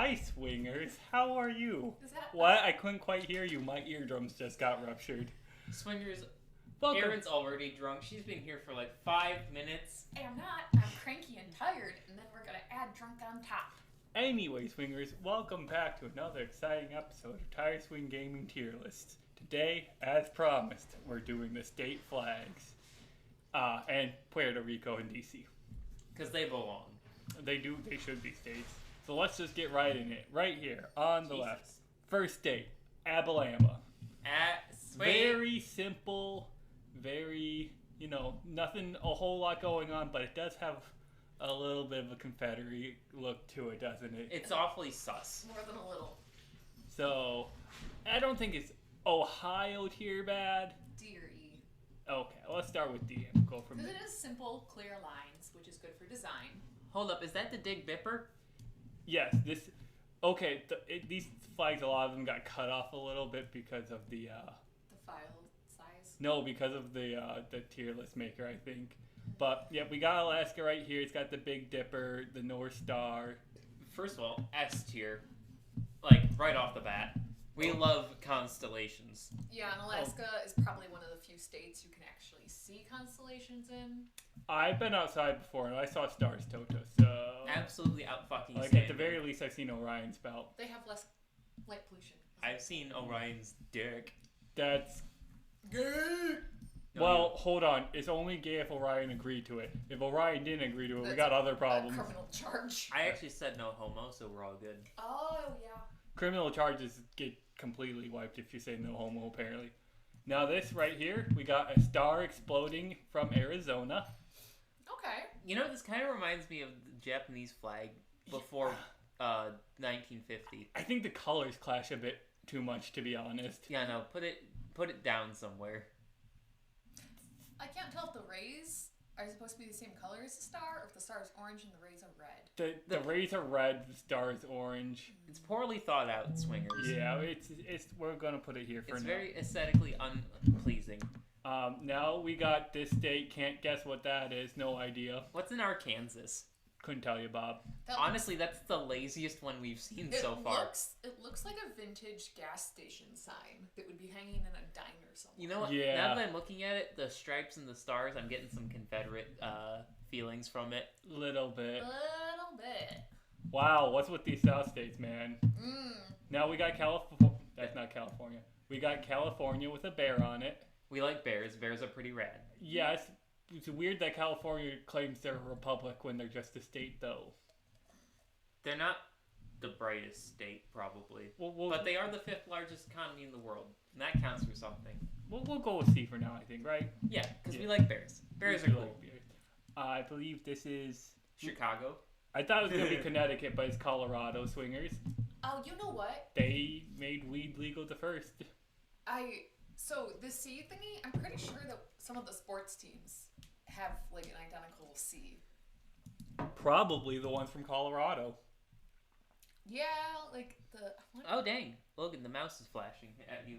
Hi, swingers. How are you? Is that What? I couldn't quite hear you. My eardrums just got ruptured. Swingers, Welcome. Erin's already drunk. She's been here for like 5 minutes. Hey, I'm not. I'm cranky and tired, and then we're gonna add drunk on top. Anyway, swingers, welcome back to another exciting episode of Tire Swing Gaming Tier List. Today, as promised, we're doing the state flags. And Puerto Rico and DC. Because they belong. They should be states. So let's just get right in it. Right here, on the left. First state, Alabama. Very simple, very, nothing a whole lot going on, but it does have a little bit of a Confederate look to it, doesn't it? It's awfully sus. More than a little. So, I don't think it's Ohio tier bad. Deary. Okay, let's start with D and go from Because there. it is simple, clear lines, which is good for design. Hold up, is that the Dig Bipper? Yes, these flags, a lot of them got cut off a little bit because of the, The file size. no, because of the tier list maker, I think. But, yeah, we got Alaska right here. It's got the Big Dipper, the North Star. First of all, S tier. Like, right off the bat. We love constellations. Yeah, and Alaska is probably one of the few states you can actually see constellations in. I've been outside before, and I saw stars, Toto, so... Absolutely out fucking Like, standing. at the very least, I've seen Orion's belt. They have less light pollution. I've seen Orion's dick. That's... No, Well, hold on. It's only gay if Orion agreed to it. If Orion didn't agree to it, we That's got other A problems. criminal charge. I actually said no homo, so we're all good. Oh, yeah. Criminal charges get completely wiped if you say no homo, apparently. Now this right here, we got a star exploding from Arizona. Okay. You know, this kind of reminds me of the Japanese flag before 1950. I think the colors clash a bit too much, to be honest. Yeah, no, put it down somewhere. I can't tell if the rays are supposed to be the same color as the star, or if the star is orange and the rays are red. The rays are red, the star is orange. It's poorly thought out, swingers. Yeah, it's we're gonna put it here for It's now. very aesthetically unpleasing. Now we got this state. Can't guess what that is. No idea. What's in Arkansas? Couldn't tell you, Bob. That Honestly, that's the laziest one we've seen so far. It looks like a vintage gas station sign that would be hanging in a diner somewhere. You know what? Yeah. Now that I'm looking at it, the stripes and the stars, I'm getting some Confederate feelings from it. Little bit. A little bit. Wow, what's with these South states, man? Now we got California. That's not California. We got California with a bear on it. We like bears. Bears are pretty rad. Yes, it's weird that California claims they're a republic when they're just a state, though. They're not the brightest state, probably. But they are the 5th largest economy in the world. And that counts for something. We'll go with C for now, I think, right? Yeah, because Yeah. we like bears. Bears are We cool. like bears. I believe this is... Chicago. I thought it was going to be Connecticut, but it's Colorado swingers. Oh, you know what? They made weed legal the first. So the C thingy, I'm pretty sure that some of the sports teams have like an identical C. Probably the ones from Colorado. Yeah, like the. Oh, dang. Logan, the mouse is flashing at you.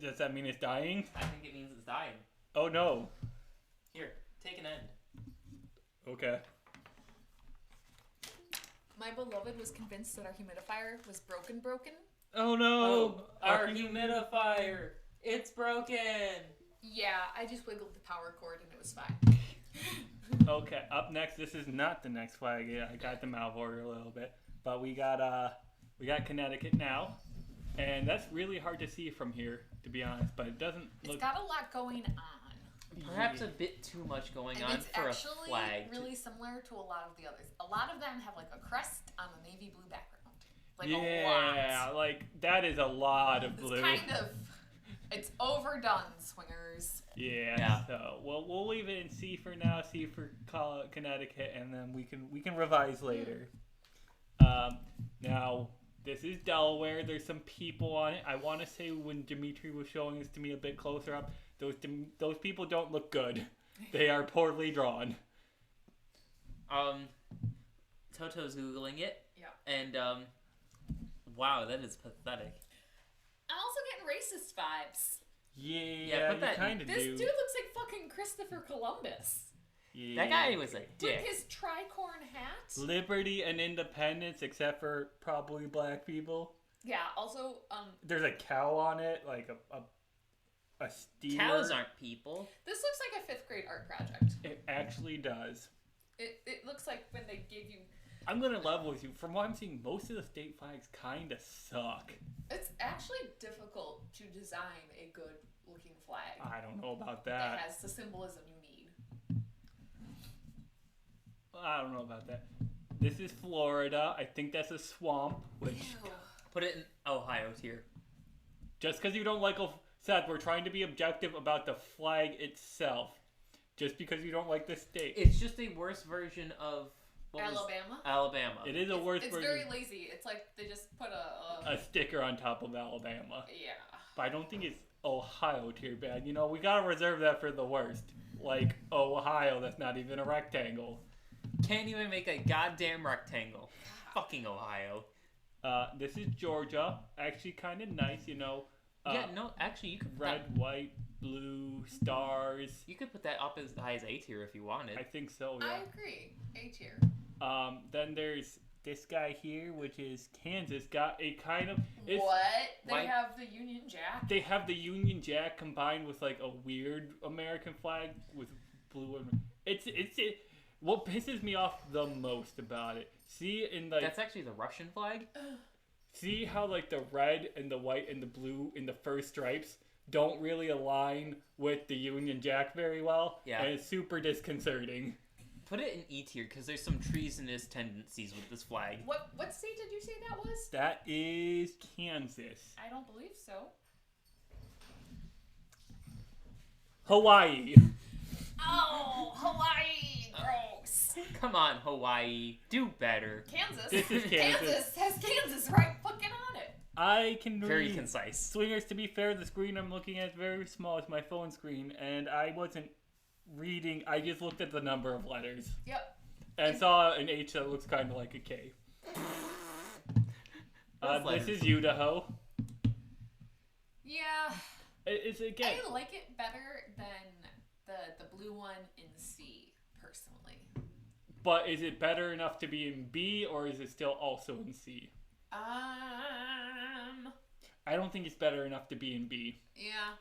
Does that mean it's dying? I think it means it's dying. Oh no. Here, take an end. Okay. My beloved was convinced that our humidifier was broken. Oh no. Our humidifier. It's broken. Yeah, I just wiggled the power cord and it was fine. Okay, up next, this is not the next flag. Yeah, I got them out of order a little bit. But we got Connecticut now. And that's really hard to see from here, to be honest, but it doesn't look... It's got a lot going on. Perhaps a bit too much going And on it's for a actually flag. really similar to a lot of the others. A lot of them have like a crest on a navy blue background. Like yeah, a lot. like that is a lot of blue. It's overdone, swingers. Yeah. So we'll leave it in C for now. C for Connecticut, and then we can revise later. Now this is Delaware. There's some people on it. I want to say when Dimitri was showing this to me a bit closer up, those people don't look good. They are poorly drawn. Toto's Googling it. Yeah. And, wow, that is pathetic. I'm also getting racist vibes. Yeah, put that- you kind of This do. dude looks like fucking Christopher Columbus. Yeah. That guy was a dick. With his tricorn hat. Liberty and independence, except for probably black people. Yeah. Also, There's a cow on it, like a steer. Cows aren't people. this looks like a 5th grade art project. It actually does. It looks like when they gave you. I'm gonna level with you. From what I'm seeing, most of the state flags kinda suck. It's actually difficult to design a good looking flag I don't know about that that. has the symbolism you need. I don't know about that. This is Florida. I think that's a swamp. Which, Ew. Put it in Ohio tier. just because you don't like Seth, we're trying to be objective about the flag itself. Just because you don't like the state. It's just a worse version of Alabama. Alabama. It is a worse It's version. very lazy. It's like they just put A sticker on top of Alabama. yeah. But I don't think it's Ohio tier bad. You know, we gotta reserve that for the worst. Like Ohio, that's not even a rectangle. Can't even make a goddamn rectangle. Fucking Ohio. This is Georgia. Actually, kind of nice, you know. Yeah, no, actually, you could put Red, that, white, blue, stars. you could put that up as high as A tier if you wanted. I think so, I yeah. agree. A tier. Then there's this guy here, which is Kansas. Got a kind of... What? They White- have the Union Jack? They have the Union Jack combined with, like, a weird American flag with blue and... What pisses me off the most about it, see in like... That's actually the Russian flag. See how like the red and the white and the blue in the first stripes don't really align with the Union Jack very well? Yeah. And it's super disconcerting. Put it in E tier because there's some treasonous tendencies with this flag. What state did you say that was? That is Kansas. I don't believe so. Hawaii. Oh, Hawaii! Gross. Come on, Hawaii. Do better. Kansas. This is Kansas. Kansas has Kansas right fucking on it. I can Very read. concise. Swingers, to be fair, the screen I'm looking at is very small. It's my phone screen, and I wasn't reading. I just looked at the number of letters. Yep. And saw an H that looks kind of like a K. This is Idaho. Yeah. It's again. I like it better than the blue one in C, personally. But is it better enough to be in B, or is it still also in C? I don't think it's better enough to be in B. Yeah.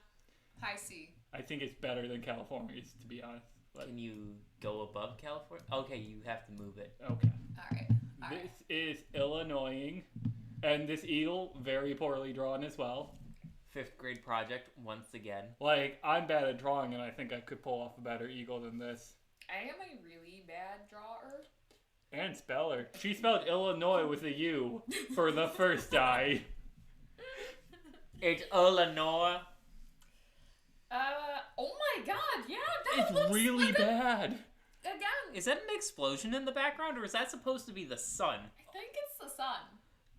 High C. I think it's better than California's, to be honest. Like, Can you go above California? Okay, you have to move it. okay. Alright. This is Illinois, and this eagle, very poorly drawn as well. 5th grade project, once again. Like, I'm bad at drawing, and I think I could pull off a better eagle than this. I am a really bad drawer. And speller. She spelled Illinois with a U for the first I. It's Illinois. Oh my god, yeah, that It's looks really like bad. Again, Is that an explosion in the background, or is that supposed to be the sun? I think it's the sun.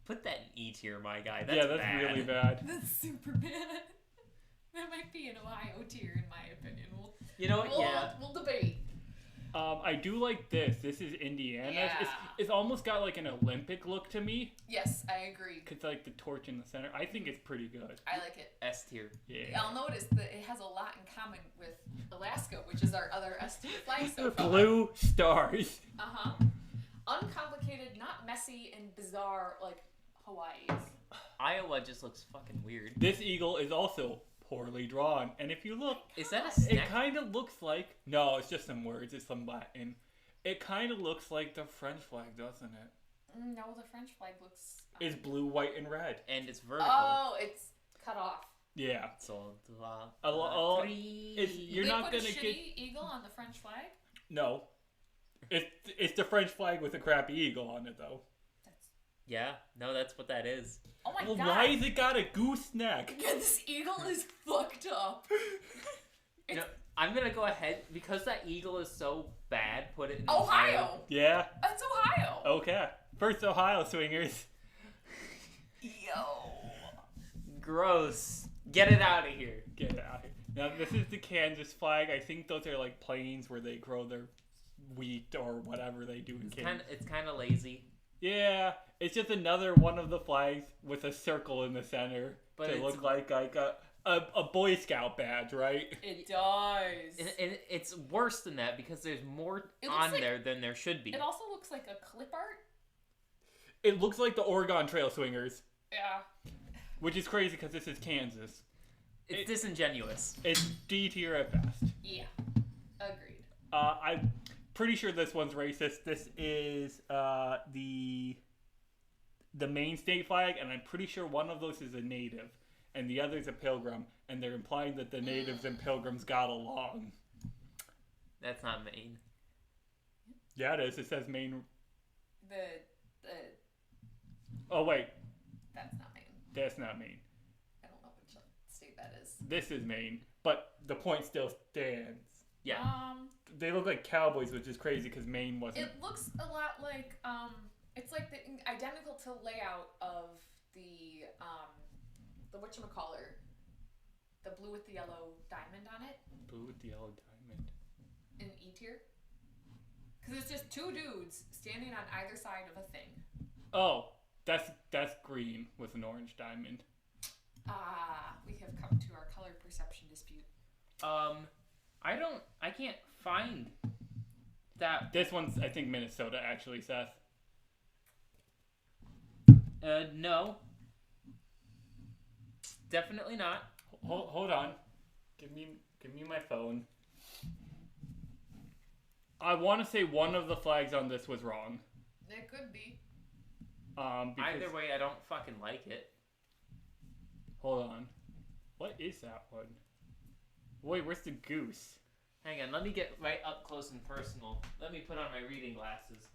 Put that in E tier, my guy. That's Yeah, that's bad. really bad. That's super bad. That might be an Ohio tier, in my opinion. You know what? Yeah. We'll debate. I do like this. This is Indiana. Yeah. It's almost got like an Olympic look to me. Yes, I agree. Cause like the torch in the center. I think it's pretty good. I like it. S tier. Yeah. I'll notice that it has a lot in common with Alaska, which is our other S tier flag so far. Blue stars. Uh-huh. Uncomplicated, not messy, and bizarre like Hawaii's. Iowa just looks fucking weird. This eagle is also poorly drawn. And if you look, Is that a it snack? kind of looks like... No, it's just some words. It's some Latin. It kind of looks like the French flag, doesn't it? No, the French flag looks... It's blue, white, and red. And it's vertical. Oh, it's cut off. Yeah. So, You're They not put a gonna shitty get... eagle on the French flag? No. It's the French flag with a crappy eagle on it, though. That's... Yeah, no, that's what that is. Oh my Well, god. why has it got a goose neck? Yeah, this eagle is fucked up. You know, I'm gonna go ahead because that eagle is so bad. Put it in Ohio. Yeah. That's Ohio. Okay. First Ohio swingers. Yo. Gross. Get it out of here. Get it out here. Now this is the Kansas flag. I think those are like plains where they grow their wheat or whatever they do in Kansas. It's kind of lazy. Yeah, it's just another one of the flags with a circle in the center But to it's- look like a a Boy Scout badge, right? It does. And it's worse than that because there's more there than there should be. It also looks like a clip art. It looks like the Oregon Trail Swingers. Yeah. Which is crazy because this is Kansas. It's disingenuous. It's D tier at best. Yeah. Agreed. I'm pretty sure this one's racist. This is the Maine state flag, and I'm pretty sure one of those is a native, and the other's a pilgrim, and they're implying that the natives and pilgrims got along. That's not Maine. Yeah, it is. It says Maine. Oh, wait. That's not Maine. That's not Maine. I don't know which state that is. This is Maine, but the point still stands. Yeah. They look like cowboys, which is crazy because Maine wasn't. It looks a lot like, it's like the identical to layout of the whatchamacallit, the blue with the yellow diamond on it. Blue with the yellow diamond. In E tier. Because it's just two dudes standing on either side of a thing. Oh, that's green with an orange diamond. We have come to our color perception dispute. I can't find that. This one's, I think, Minnesota, actually, Seth. No. Definitely not. Hold on. Give me my phone. I want to say one of the flags on this was wrong. It could be. Either way, I don't fucking like it. Hold on. What is that one? Wait, where's the goose? Hang on, let me get right up close and personal. Let me put on my reading glasses.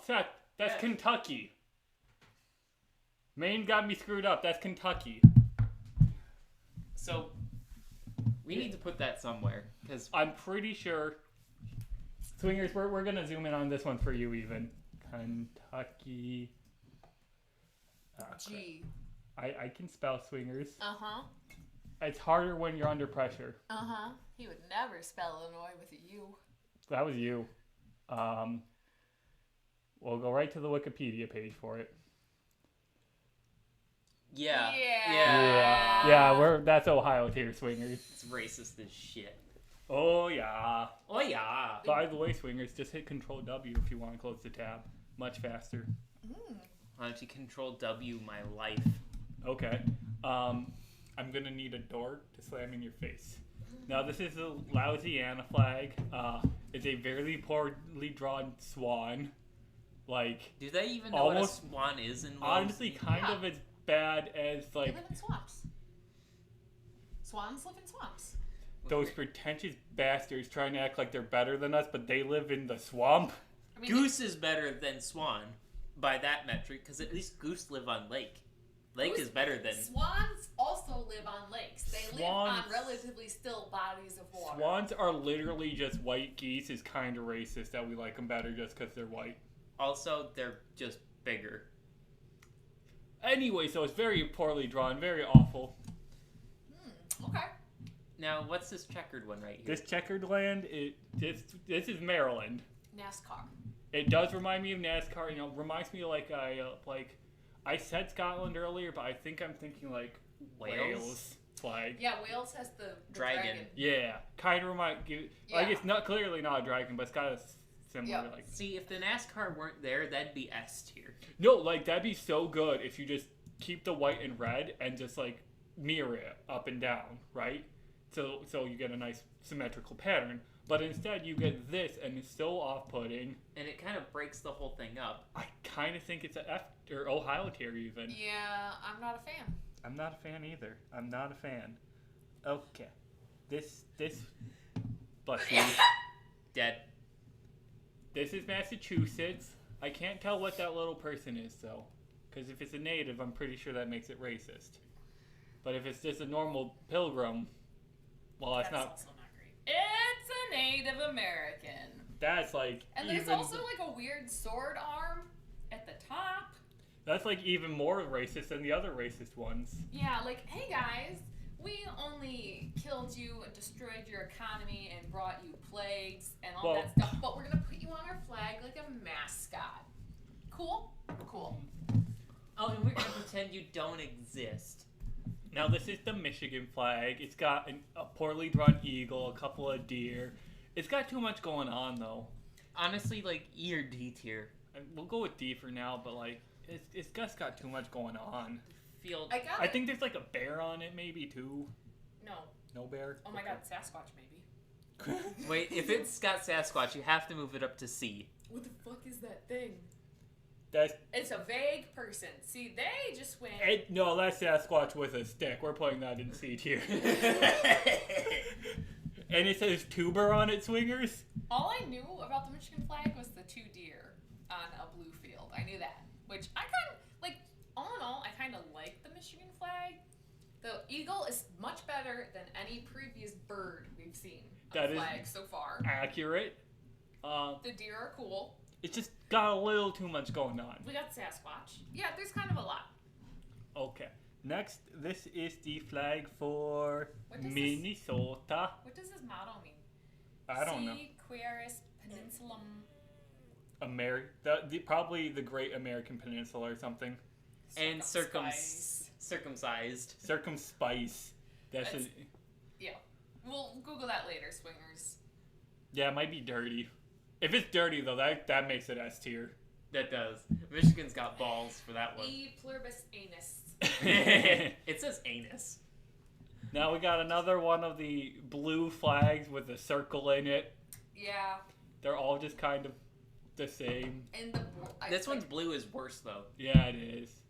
Seth, that's Kentucky. Maine got me screwed up. That's Kentucky. So, we need to put that somewhere, because I'm pretty sure. Swingers, we're gonna zoom in on this one for you, even. Kentucky. G. I can spell Swingers. Uh-huh. It's harder when you're under pressure. Uh-huh. He would never spell Illinois with a U. That was you. We'll go right to the Wikipedia page for it. Yeah. That's Ohio tier, Swingers. It's racist as shit. Oh yeah. Oh yeah. By the way, Swingers, just hit Control W if you want to close the tab. Much faster. Why don't you Control W my life? Okay. I'm gonna need a door to slam in your face. Now this is a Louisiana flag. It's a very poorly drawn swan. Like, do they even know what a swan is in Louisiana? Honestly, kind of as bad as like. They live in swamps. Swans live in swamps. Those pretentious bastards trying to act like they're better than us, but they live in the swamp. I mean, goose is better than swan by that metric, because at least goose live on lake. Lake is better than... Swans also live on lakes. They live on relatively still bodies of water. Swans are literally just white geese. Is kind of racist that we like them better just because they're white. Also, they're just bigger. Anyway, so it's very poorly drawn, very awful. Okay. Now, what's this checkered one right here? This checkered land, this is Maryland. NASCAR. It does remind me of NASCAR. You know, reminds me like I said Scotland earlier, but I think I'm thinking like Wales flag. Yeah, Wales has the dragon. Yeah, kind of remind you. Yeah. Like it's not clearly not a dragon, but it's got a similar like. See, if the NASCAR weren't there, that'd be S tier. No, like that'd be so good if you just keep the white and red and just like mirror it up and down, right? So you get a nice symmetrical pattern. But instead, you get this, and it's so off-putting. And it kind of breaks the whole thing up. I kind of think it's an F or Ohio tier even. Yeah, I'm not a fan. I'm not a fan either. I'm not a fan. Okay, this bless you. Dead. This is Massachusetts. I can't tell what that little person is though, because if it's a native, I'm pretty sure that makes it racist. But if it's just a normal pilgrim, well, that's not. Also not great. It's a Native American. That's like. And there's also like a weird sword arm at the top. That's like even more racist than the other racist ones. Yeah, like, hey guys, we only killed you and destroyed your economy and brought you plagues and all that stuff, but we're gonna put you on our flag like a mascot. Cool? Cool. Oh, and we're gonna pretend you don't exist. Now this is the Michigan flag. It's got a poorly drawn eagle, a couple of deer. It's got too much going on though. Honestly, like E or D tier. We'll go with D for now, but like it's just got too much going on. Field. I think there's like a bear on it, maybe too. No bear. Oh my god, Sasquatch maybe. Wait, if it's got Sasquatch, you have to move it up to C. What the fuck is that thing? It's a vague person. See, they just went. No, that's Sasquatch with a stick. We're putting that in C tier. And it says tuber on it, swingers. All I knew about the Michigan flag was the 2 deer on a blue field. I knew that, which I kind of like. All in all, I kind of like the Michigan flag. The eagle is much better than any previous bird we've seen on the flag so far. Accurate. The deer are cool. It's just got a little too much going on. We got Sasquatch. Yeah, there's kind of a lot. Okay. Next, this is the flag for Minnesota. What does this motto mean? I don't know. Queris Peninsulum. Probably the Great American Peninsula or something. And circumcised. Circumspice. Yeah. We'll Google that later, swingers. Yeah, it might be dirty. If it's dirty, though, that makes it S tier. That does. Michigan's got balls for that one. E pluribus anus. It says anus. Now we got another one of the blue flags with a circle in it. Yeah. They're all just kind of the same. And this one's blue is worse, though. Yeah, it is.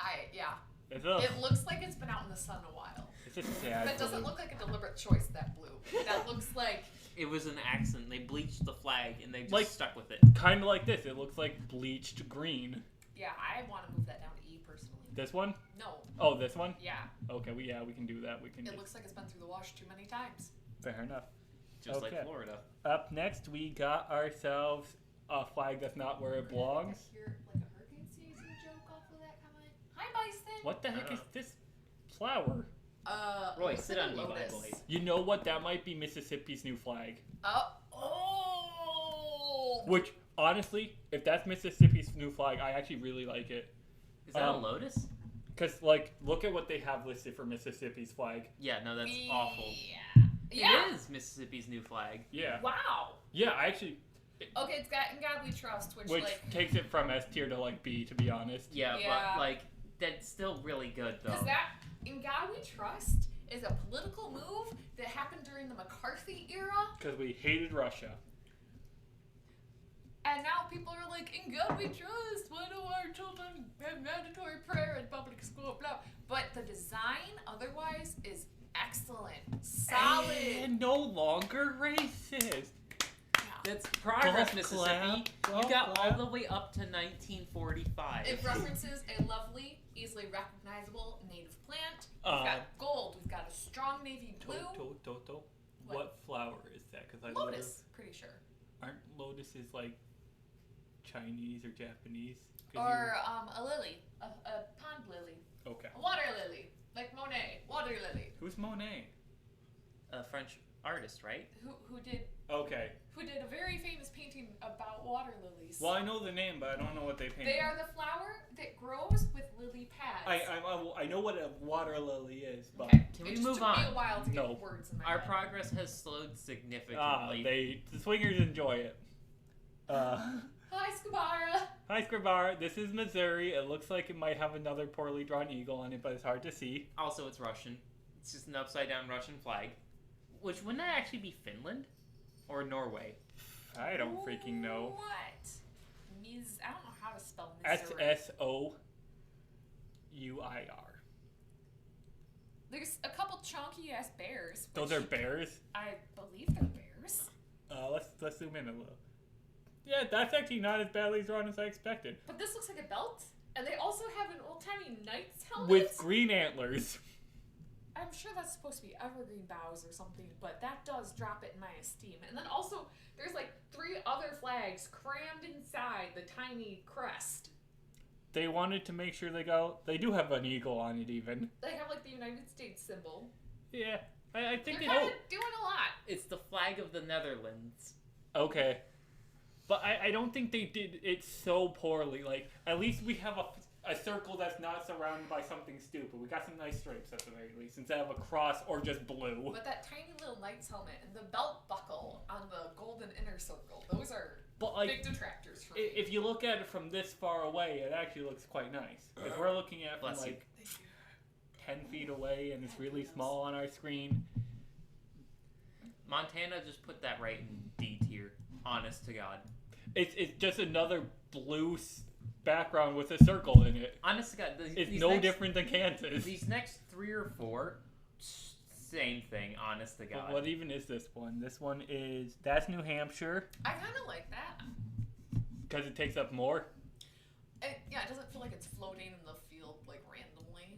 It looks like it's been out in the sun a while. It's just sad. That doesn't look like a deliberate choice, that blue. That looks like... It was an accident. They bleached the flag and they just stuck with it. Kind of like this. It looks like bleached green. Yeah, I want to move that down to E personally. This one? No. Oh, this one? Yeah. Okay, we can do that. It looks like it's been through the wash too many times. Fair enough. Just like Florida. Up next, we got ourselves a flag that's not where it belongs. I hear like a hurricane season joke off of that comment. Hi, Bison. What the heck is this flower? Roy, sit on me, my boy. You know what? That might be Mississippi's new flag. Oh! Which, honestly, if that's Mississippi's new flag, I actually really like it. Is that a lotus? Because, like, look at what they have listed for Mississippi's flag. Yeah, no, that's awful. Yeah. It is Mississippi's new flag. Yeah. Wow. Yeah, I actually... Okay, it's got In God We Trust, which takes it from S tier to, like, B, to be honest. Yeah, but, like, that's still really good, though. Because that, In God We Trust, is a political move that happened during the McCarthy era. Because we hated Russia. And now people are like, in God we trust, why do our children have mandatory prayer in public school, blah. But the design, otherwise, is excellent. Solid. And no longer racist. That's progress, Mississippi. You got all the way up to 1945. It references a lovely, easily recognizable native plant. We've got gold. We've got a strong navy blue. What flower is that? Lotus, pretty sure. Aren't lotuses like Chinese or Japanese? Or a lily, a pond lily. Okay. A water lily, like Monet. Water lily. Who's Monet? A French artist, right? Who did a very famous painting about water lilies. Well, I know the name, but I don't know what they painted. They are the flower that grows with lily pads. I know what a water lily is, but okay. Can we move on? It took me a while to get words in my Our head. progress has slowed significantly. The swingers enjoy it. Hi, Scabara. Hi, Scabara. This is Missouri. It looks like it might have another poorly drawn eagle on it, but it's hard to see. Also, it's Russian. It's just an upside-down Russian flag. Which, wouldn't that actually be Finland? Or Norway? I don't freaking know. What? I don't know how to spell Missouri. SSOUIR. There's a couple chunky-ass bears. Those are bears? I believe they're bears. Let's zoom in a little. Yeah, that's actually not as badly drawn as I expected. But this looks like a belt, and they also have an old-timey knight's helmet. With green antlers. I'm sure that's supposed to be evergreen boughs or something, but that does drop it in my esteem. And then also, there's like 3 other flags crammed inside the tiny crest. They wanted to make sure they do have an eagle on it even. They have like the United States symbol. Yeah, I think they're kind of doing a lot. It's the flag of the Netherlands. Okay. But I don't think they did it so poorly. Like, at least we have a circle that's not surrounded by something stupid. We got some nice stripes at the very least, instead of a cross or just blue. But that tiny little knight's helmet and the belt buckle on the golden inner circle, those are big detractors for me. If you look at it from this far away, it actually looks quite nice. Because we're looking at it from like 10 feet away, and it's really small on our screen. Montana just put that right in D tier. Honest to God. It's just another blue background with a circle in it. Honest to God. It's no different than Kansas. These next 3 or 4, same thing, honest to God. But what even is this one? This one that's New Hampshire. I kind of like that. Because it takes up more? It doesn't feel like it's floating in the field, like, randomly.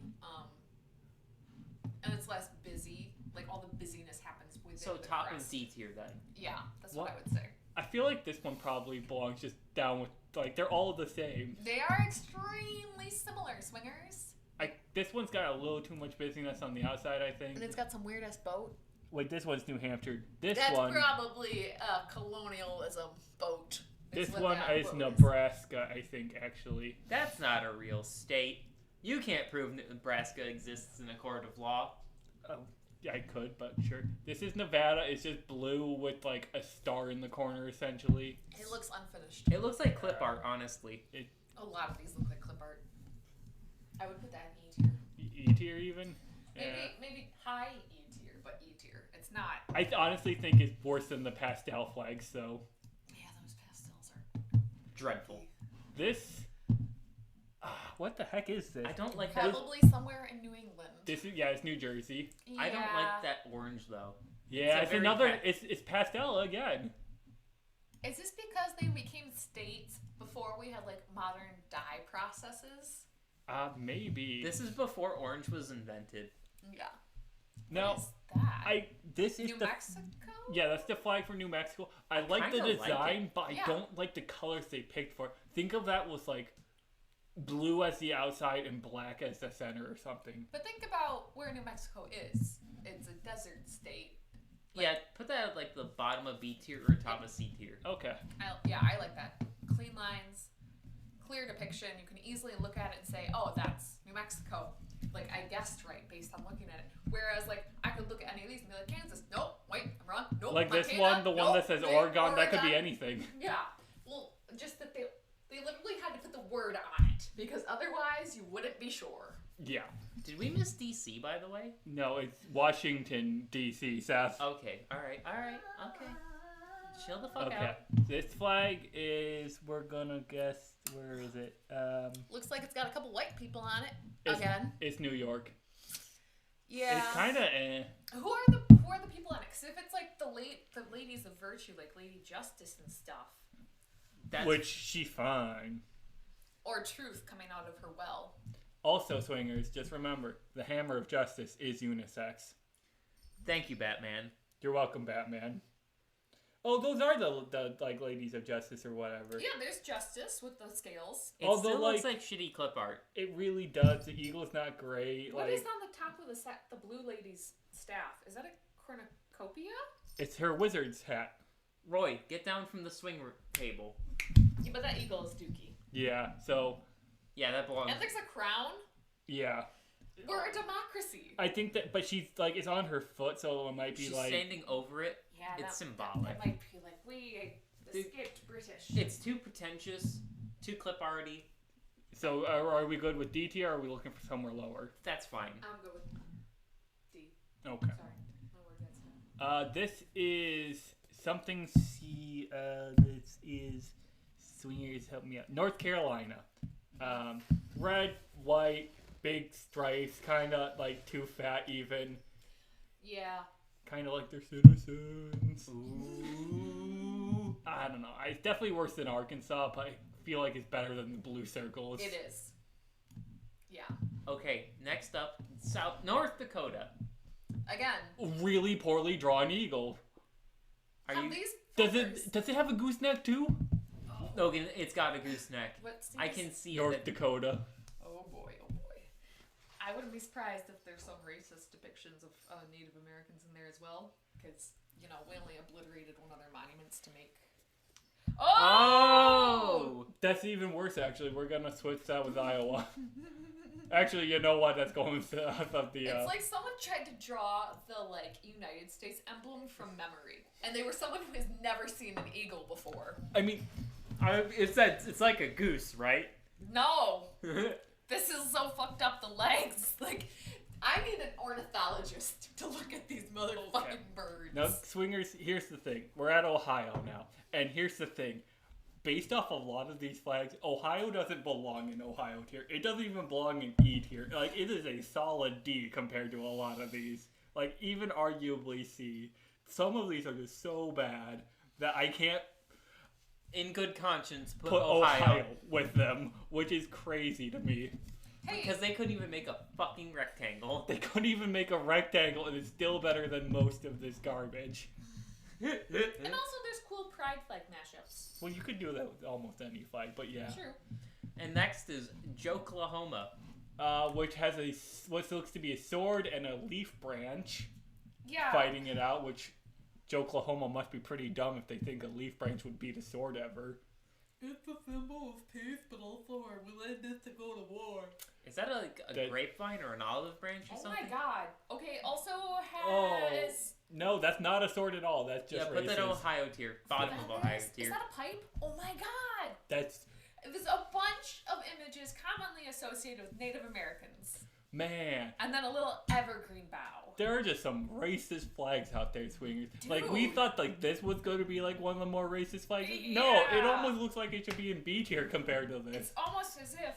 And it's less busy. Like, all the busyness happens within So the top crest. of D tier then. Yeah, that's what I would say. I feel like this one probably belongs just down with, like, they're all the same. They are extremely similar, swingers. This one's got a little too much busyness on the outside, I think. And it's got some weird-ass boat. Wait, this one's New Hampshire. That's probably a colonialism boat. This one is Nebraska, I think, actually. That's not a real state. You can't prove Nebraska exists in a court of law. Yeah, I could, but sure. This is Nevada. It's just blue with, like, a star in the corner, essentially. It looks unfinished. It looks like clip art, honestly. A lot of these look like clip art. I would put that in E tier. E tier, even? Maybe high E tier, but E tier. It's not. I honestly think it's worse than the pastel flags, so. Yeah, those pastels are dreadful. This. What the heck is this? I don't like probably somewhere in New England. It's New Jersey. Yeah. I don't like that orange though. Yeah, it's another. It's pastel again. Is this because they became states before we had like modern dye processes? Maybe. This is before orange was invented. Yeah. No. What is that? This is New Mexico? Yeah, that's the flag for New Mexico. I like the design, but I don't like the colors they picked for it. Think of that with like blue as the outside and black as the center or something. But think about where New Mexico is. It's a desert state. Like, yeah, put that at like the bottom of B tier or top of C tier. Okay. I like that. Clean lines, clear depiction. You can easily look at it and say, oh, that's New Mexico. Like, I guessed right based on looking at it. Whereas, like, I could look at any of these and be like, Kansas. Nope, wait, I'm wrong. Nope, like Montana, this one, the one that says Oregon, that could be anything. Yeah. Well, just that they literally had to put the word on it. Because otherwise, you wouldn't be sure. Yeah. Did we miss DC, by the way? No, it's Washington, D.C., Seth. Okay, alright, okay. Chill the fuck out. This flag is, we're gonna guess, where is it? Looks like it's got a couple white people on it. Again. It's New York. Yeah. It's kind of Who are the people on it? Because if it's like the ladies of virtue, like Lady Justice and stuff. Which she's fine. Or truth coming out of her well. Also, swingers, just remember, the hammer of justice is unisex. Thank you, Batman. You're welcome, Batman. Oh, those are the like ladies of justice or whatever. Yeah, there's justice with the scales. It still looks like shitty clip art. It really does. The eagle's not great. What is on the top of the blue lady's staff? Is that a cornucopia? It's her wizard's hat. Roy, get down from the swing table. Yeah, but that eagle is dookie. Yeah, so... Yeah, that belongs... And there's a crown? Yeah. We're a democracy. I think that... But she's, like, it's on her foot, so it might be, she's like... She's standing over it. Yeah, it's symbolic. That might be like, we escaped British. It's too pretentious, too clip-arty. So, are we good with D tier, or are we looking for somewhere lower? That's fine. I'm good with D. Okay. Sorry. No word gets this is... Something C... this is... Swingers, help me out. North Carolina. Red, white, big stripes, kind of like too fat even. Yeah. Kind of like their citizens. Ooh. I don't know. It's definitely worse than Arkansas, but I feel like it's better than the blue circles. It is. Yeah. Okay, next up, North Dakota. Again. Really poorly drawn eagle. Does it have a gooseneck too? Logan, it's got a gooseneck. I can see North Dakota. Oh boy. I wouldn't be surprised if there's some racist depictions of Native Americans in there as well, because we only obliterated one of their monuments to make. Oh! That's even worse, actually. We're gonna switch that with Iowa. Actually, you know what? That's going to the. It's like someone tried to draw the United States emblem from memory, and they were someone who has never seen an eagle before. I mean, it's like a goose, right? No, this is so fucked up. The legs, I need an ornithologist to look at these motherfucking birds. Now, swingers. Here's the thing. We're at Ohio now, and here's the thing. Based off a lot of these flags, Ohio doesn't belong in Ohio tier. It doesn't even belong in E tier. It is a solid D compared to a lot of these. Even arguably C. Some of these are just so bad that I can't, in good conscience, put Ohio with them, which is crazy to me. Hey. Because they couldn't even make a fucking rectangle. They couldn't even make a rectangle, and it's still better than most of this garbage. And also, there's cool pride flag mashups. Well, you could do that with almost any flag, but yeah. True. And next is Joklahoma. Which has what looks to be a sword and a leaf branch. Yeah. Fighting it out, which Joklahoma must be pretty dumb if they think a leaf branch would beat a sword ever. It's a symbol of peace, but also our willingness to go to war. Is that a grapevine or an olive branch or something? Oh my god. Okay, also has... No, that's not a sword at all. That's just put that in Ohio tier. Bottom of Ohio tier. Is that a pipe? Oh my god! That's... There's a bunch of images commonly associated with Native Americans. Man. And then a little evergreen bough. There are just some racist flags out there, swingers. Dude. We thought this was going to be one of the more racist flags. Yeah. No, it almost looks like it should be in B tier compared to this. It's almost as if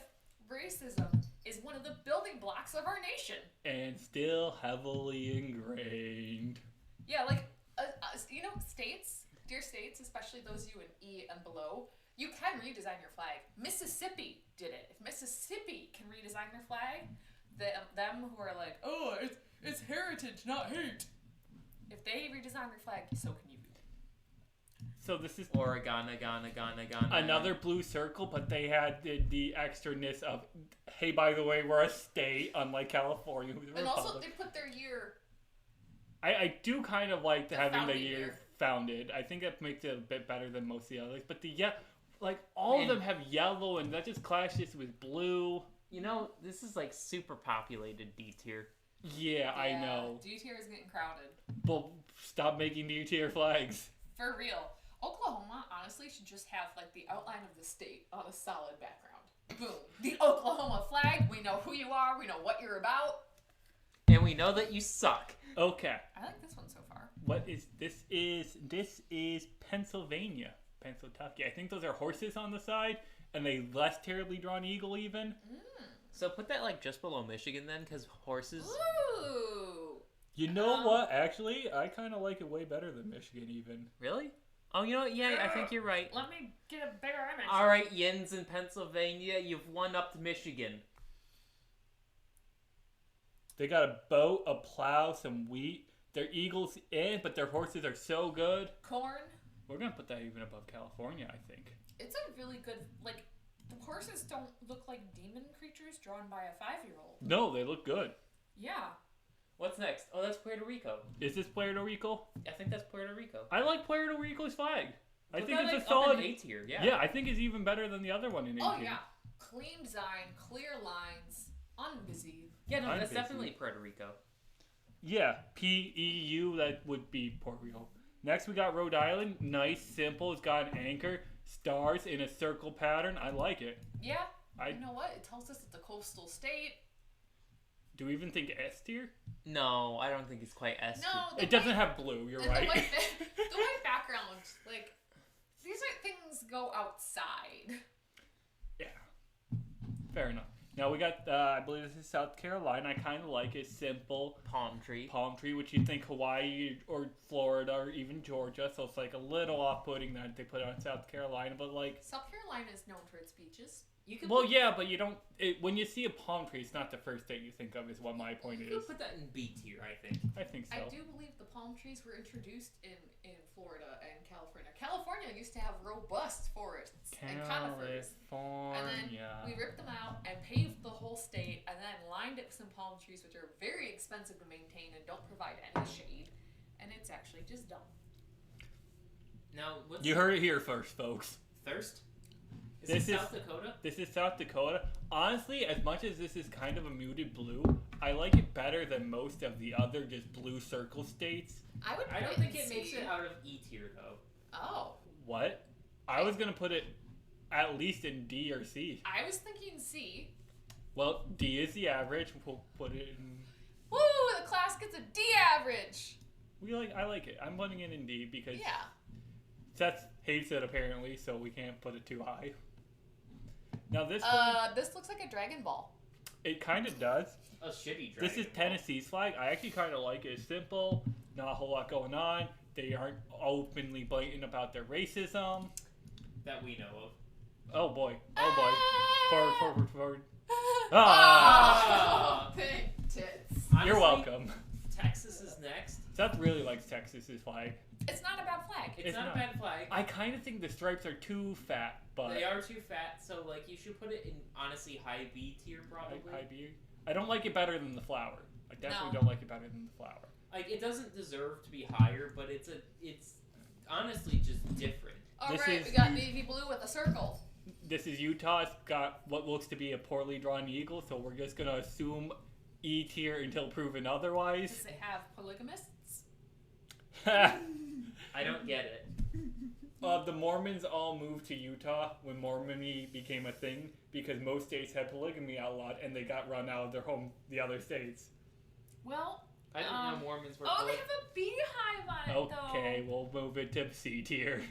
racism is one of the building blocks of our nation. And still heavily ingrained. Yeah, states, dear states, especially those you in E and below, you can redesign your flag. Mississippi did it. If Mississippi can redesign their flag, them who are like, oh, it's heritage, not hate. If they redesign their flag, so can you. So this is Oregon. Another blue circle, but they had the extraness of, hey, by the way, we're a state, unlike California, who's a and republic. also, they put their year. I do kind of like having the year. year founded. I think that makes it a bit better than most of the others. But all of them have yellow, and that just clashes with blue. This is super populated D tier. Yeah, I know. D tier is getting crowded. But stop making D tier flags. For real. Oklahoma, honestly, should just have, the outline of the state on a solid background. Boom. The Oklahoma flag. We know who you are. We know what you're about. And we know that you suck. Okay. I like this one so far. What is this? This is Pennsylvania. Pennsylvania. I think those are horses on the side, and a less terribly drawn eagle even. So put that just below Michigan then, because horses. Ooh. You know what? Actually, I kind of like it way better than Michigan even. Really? Oh, you know what? Yeah, I think you're right. Let me get a bigger image. All right, Yins in Pennsylvania, you've won up to Michigan. They got a boat, a plow, some wheat. Their eagles but their horses are so good. Corn. We're gonna put that even above California, I think. It's a really good, the horses don't look like demon creatures drawn by a 5-year-old. No, they look good. Yeah. What's next? Oh, that's Puerto Rico. Is this Puerto Rico? I think that's Puerto Rico. I like Puerto Rico's flag. I think it's a solid solid A tier. Yeah. Yeah, I think it's even better than the other one in A tier. Oh yeah. Clean design, clear lines, unbusy. Yeah, no, I'm that's busy. definitely Puerto Rico. Yeah, PEU, that would be Puerto Rico. Next, we got Rhode Island. Nice, simple. It's got an anchor, stars in a circle pattern. I like it. Yeah. You know what? It tells us it's a coastal state. Do we even think S tier? No, I don't think it's quite S tier. No, It doesn't have blue. You're the right. The white background, these are things go outside. Yeah. Fair enough. Now we got, I believe this is South Carolina. I kind of like it. Simple. Palm tree. Palm tree, which you'd think Hawaii or Florida or even Georgia. So it's a little off-putting that they put it on South Carolina. But South Carolina is known for its beaches. Yeah, but you don't. When you see a palm tree, it's not the first thing you think of. Is what my point is. You could put that in B tier, I think. I think so. I do believe the palm trees were introduced in Florida and California. California used to have robust forests and conifers. And then we ripped them out and paved the whole state and then lined it with some palm trees, which are very expensive to maintain and don't provide any shade. And it's actually just dumb. Now, you heard it here first, folks. Thirst? Is this South Dakota? This is South Dakota. Honestly, as much as this is kind of a muted blue, I like it better than most of the other just blue circle states. I don't think it makes it out of E tier, though. Oh. What? I was going to put it at least in D or C. I was thinking C. Well, D is the average. We'll put it in... Woo! The class gets a D average! I like it. I'm putting it in D because... Yeah. Seth hates it apparently, so we can't put it too high. Now this this looks like a Dragon Ball. It kind of does. A shitty Dragon This is Tennessee's flag. I actually kind of like it. It's simple. Not a whole lot going on. They aren't openly blatant about their racism. That we know of. Oh boy. Oh boy. Forward. Ah! Big tits. Honestly, You're welcome. Texas is next. Seth really likes Texas's flag. It's not a bad flag. It's not a bad flag. I kind of think the stripes are too fat, but... They are too fat, so you should put it in, honestly, high B tier, probably. High B? I don't like it better than the flower. I definitely don't like it better than the flower. It doesn't deserve to be higher, but it's honestly just different. Alright, we got navy blue with a circle. This is Utah. It's got what looks to be a poorly drawn eagle, so we're just going to assume E tier until proven otherwise. Does it have polygamists? I don't get it. The Mormons all moved to Utah when Mormony became a thing because most states had polygamy outlawed and they got run out of the other states. Well, I didn't know Mormons were. Oh, they have a beehive on it, though. Okay, we'll move it to C tier.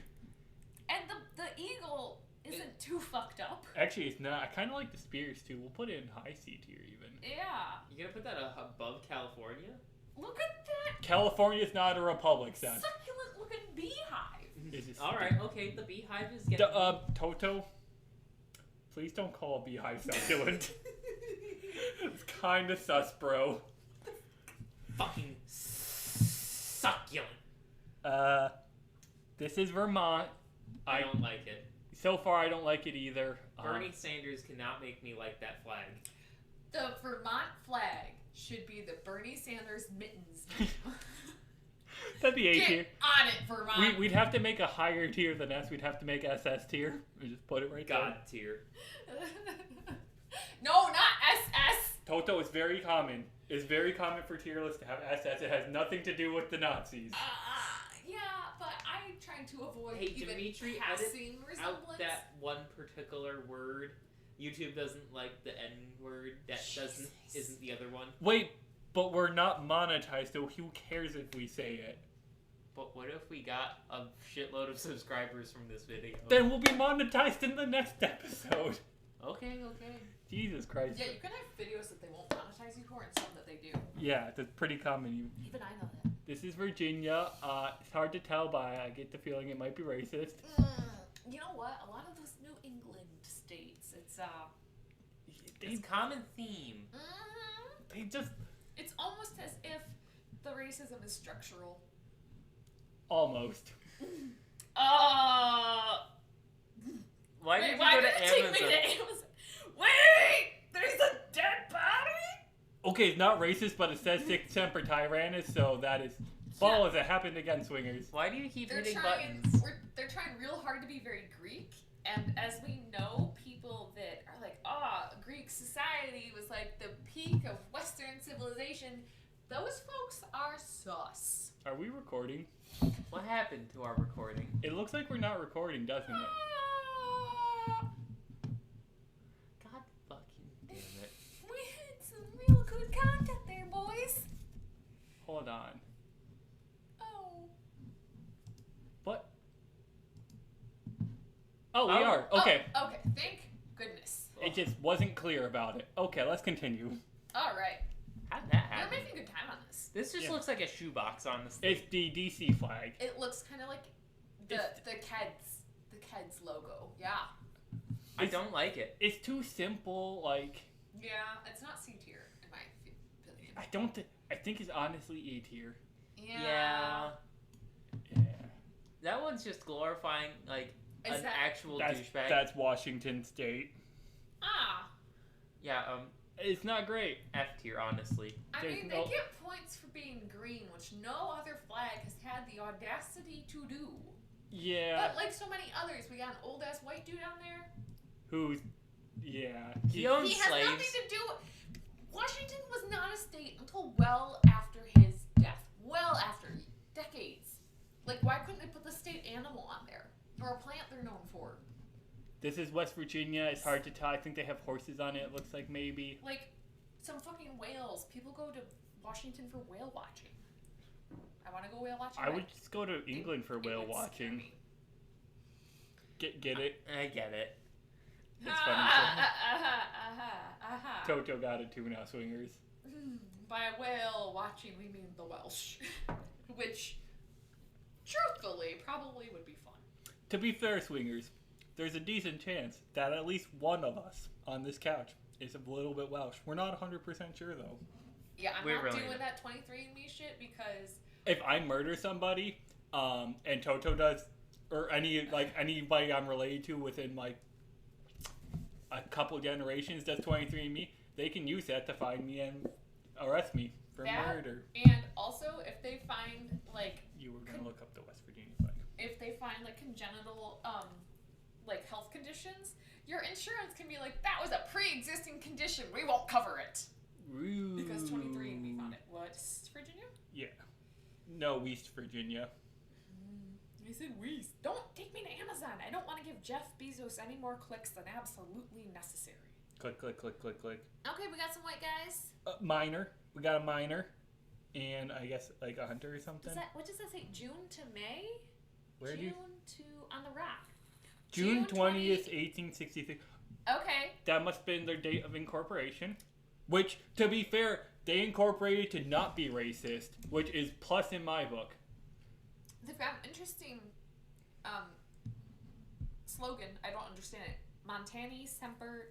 And the eagle isn't too fucked up. Actually, it's not. I kind of like the spears too. We'll put it in high C tier even. Yeah. You gonna put that above California? Look at that. California's not a republic, Seth. Succulent looking beehive. Alright, okay, the beehive is getting... Toto, please don't call a beehive succulent. It's kind of sus, bro. Fucking succulent. This is Vermont. I don't like it. So far, I don't like it either. Bernie Sanders cannot make me like that flag. The Vermont flag should be the Bernie Sanders mittens. That'd be A tier. Get on it, Vermont. We'd have to make a higher tier than S. We'd have to make SS tier. We just put it right God there. tier. No, not SS. Toto is very common. It's very common for tier lists to have SS. It has nothing to do with the Nazis. Yeah, but I'm trying to avoid even Dimitri, passing resemblance. Out that one particular word. YouTube doesn't like the N word. That isn't the other one. Wait, but we're not monetized, so who cares if we say it? But what if we got a shitload of subscribers from this video? Then we'll be monetized in the next episode. Okay. Jesus Christ. Yeah, you can have videos that they won't monetize you for and some that they do. Yeah, that's pretty common. Even I know that. This is Virginia. It's hard to tell, but I get the feeling it might be racist. You know what? A lot of those New England states, it's common theme. They just... It's almost as if the racism is structural. Almost. Why did you go to Amazon? Wait! There's a dead body? Okay, it's not racist, but it says Sic Semper Tyrannis, so that is follows. It happened again, swingers. Why do you keep hitting buttons? They're trying real hard to be very Greek, and as we know, people that are like, Greek society was like the peak of Western civilization, those folks are sus. Are we recording? What happened to our recording? It looks like we're not recording, doesn't it? God fucking damn it. We had some real good content there, boys. Hold on. Oh. What? Oh, we are. Okay. Oh, okay, thank goodness. It just wasn't clear about it. Okay, let's continue. All right. How'd that happen? We're making good time on this. This just looks like a shoebox, honestly. It's the DC flag. It looks kind of like the Keds logo. Yeah. I don't like it. It's too simple. Like. Yeah, it's not C tier in my opinion. I don't. I think it's honestly A tier. Yeah. Yeah. That one's just glorifying like an actual douchebag. That's Washington State. Yeah. It's not great. F tier, honestly. I mean, they get points for being green, which no other flag has had the audacity to do. Yeah. But like so many others, we got an old ass white dude down there. Who's, yeah. He owns He has slaves. nothing to do. Washington was not a state until well after his death. Well after decades. Like, why couldn't they put the state animal on there or a plant they're known for? This is West Virginia. It's hard to tell. I think they have horses on it. It looks like maybe. Like, some fucking whales. People go to Washington for whale watching. I want to go whale watching. I would just go to England for whale watching. Get it? I get it. It's funny. Toto got it too now, swingers. By whale watching, we mean the Welsh. Which, truthfully, probably would be fun. To be fair, swingers, there's a decent chance that at least one of us on this couch is a little bit Welsh. We're not 100% sure, though. Yeah, I'm We're not really doing not. that 23andMe shit because... If I murder somebody, and Toto does, or anybody I'm related to within, like, a couple generations does 23andMe, they can use that to find me and arrest me for murder. And also, if they find, like... You were going to look up the West Virginia flag. If they find, like, congenital, like, health conditions, your insurance can be like, that was a pre-existing condition, we won't cover it. Ooh. Because 23andMe found it. What, Virginia? Yeah. No, West Virginia. I said West. Don't take me to Amazon. I don't want to give Jeff Bezos any more clicks than absolutely necessary. Click, click, click, click, click. Okay, we got some white guys. Miner. We got a miner. And I guess, like, a hunter or something. What does that say? June to May? Where June do you... to... on the rock. June 20th, 1863. Okay. That must have been their date of incorporation. Which, to be fair, they incorporated to not be racist, which is plus in my book. They've got an interesting slogan. I don't understand it. Montani Semper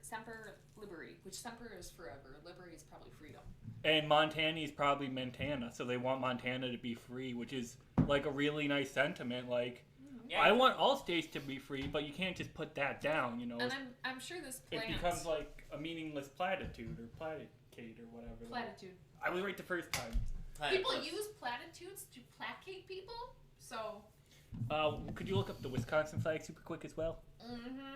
Liberi, which Semper is forever. Liberi is probably freedom. And Montani is probably Montana, so they want Montana to be free, which is like a really nice sentiment. Like, Yeah. I want all states to be free, but you can't just put that down, you know. And I'm sure this plant... It becomes like a meaningless platitude or platicate or whatever. Platitude. I was right the first time. People use platitudes to placate people, so... Could you look up the Wisconsin flag super quick as well? Mm-hmm.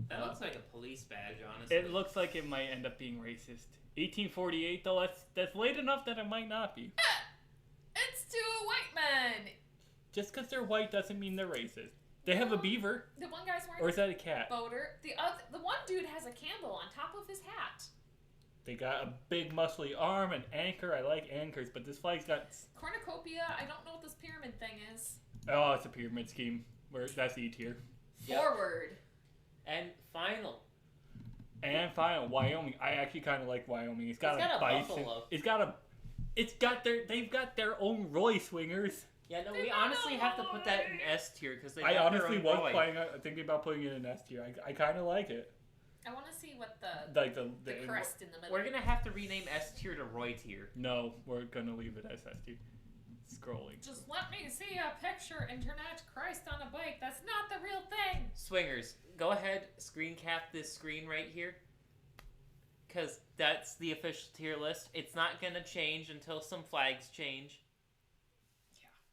That looks like a police badge, honestly. It looks like it might end up being racist. 1848, though, that's late enough that it might not be. It's two white men! Just because they're white doesn't mean they're racist. They have a beaver. The one guy's wearing Or is that a cat? boater. The one dude has a candle on top of his hat. They got a big muscly arm, an anchor. I like anchors, but this flag's got... Cornucopia, I don't know what this pyramid thing is. Oh, it's a pyramid scheme. That's E tier. Yep. Forward. And final. And final, Wyoming. I actually kind of like Wyoming. It's got a bison. buffalo. They've got their own Roy swingers. Yeah, no, They're we not honestly have to put that in Roy. S tier because they. I got their honestly own was Roy. thinking about putting it in S tier. I kind of like it. I want to see what the The crest in the middle. We're gonna have to rename S tier to Roy tier. No, we're gonna leave it as S tier. Scrolling. Just let me see a picture, internet, Christ on a bike. That's not the real thing. Swingers, go ahead, screen cap this screen right here. Because that's the official tier list. It's not going to change until some flags change.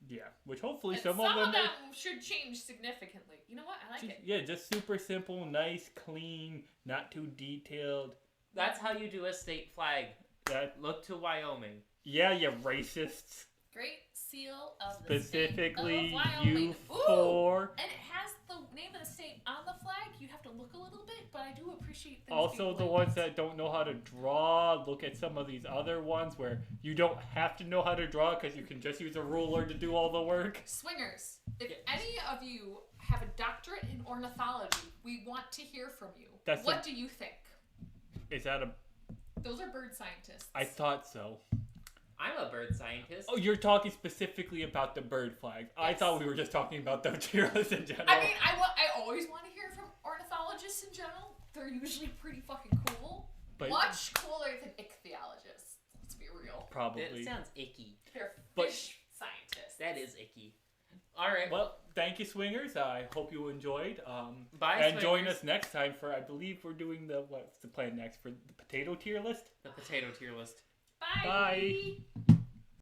Yeah, which hopefully And some of of them should change significantly. You know what? I like it. Yeah, just super simple, nice, clean, not too detailed. That's how you do a state flag. That Look to Wyoming. yeah, you racists. Great seal of the Specifically, state of Wyoming. you Ooh! four. And it has the name of the state on the flag. You have to look a little bit, but I do appreciate things Also, being the labeled. ones that don't know how to draw, look at some of these other ones where you don't have to know how to draw because you can just use a ruler to do all the work. Swingers, if any of you have a doctorate in ornithology, we want to hear from you. What do you think? Is that a... Those are bird scientists. I thought so. I'm a bird scientist. Oh, you're talking specifically about the bird flag. I Yes. thought we were just talking about the tier list in general. I mean, I always want to hear from ornithologists in general. They're usually pretty fucking cool. But- Much cooler than ichthyologists. Let's be real. Probably. That sounds icky. They're But- fish scientists. That is icky. Alright. Well, thank you, swingers. I hope you enjoyed. Bye, and join swingers. us next time for, I believe we're doing what's the plan next? For the potato tier list? The potato tier list. Bye. Bye.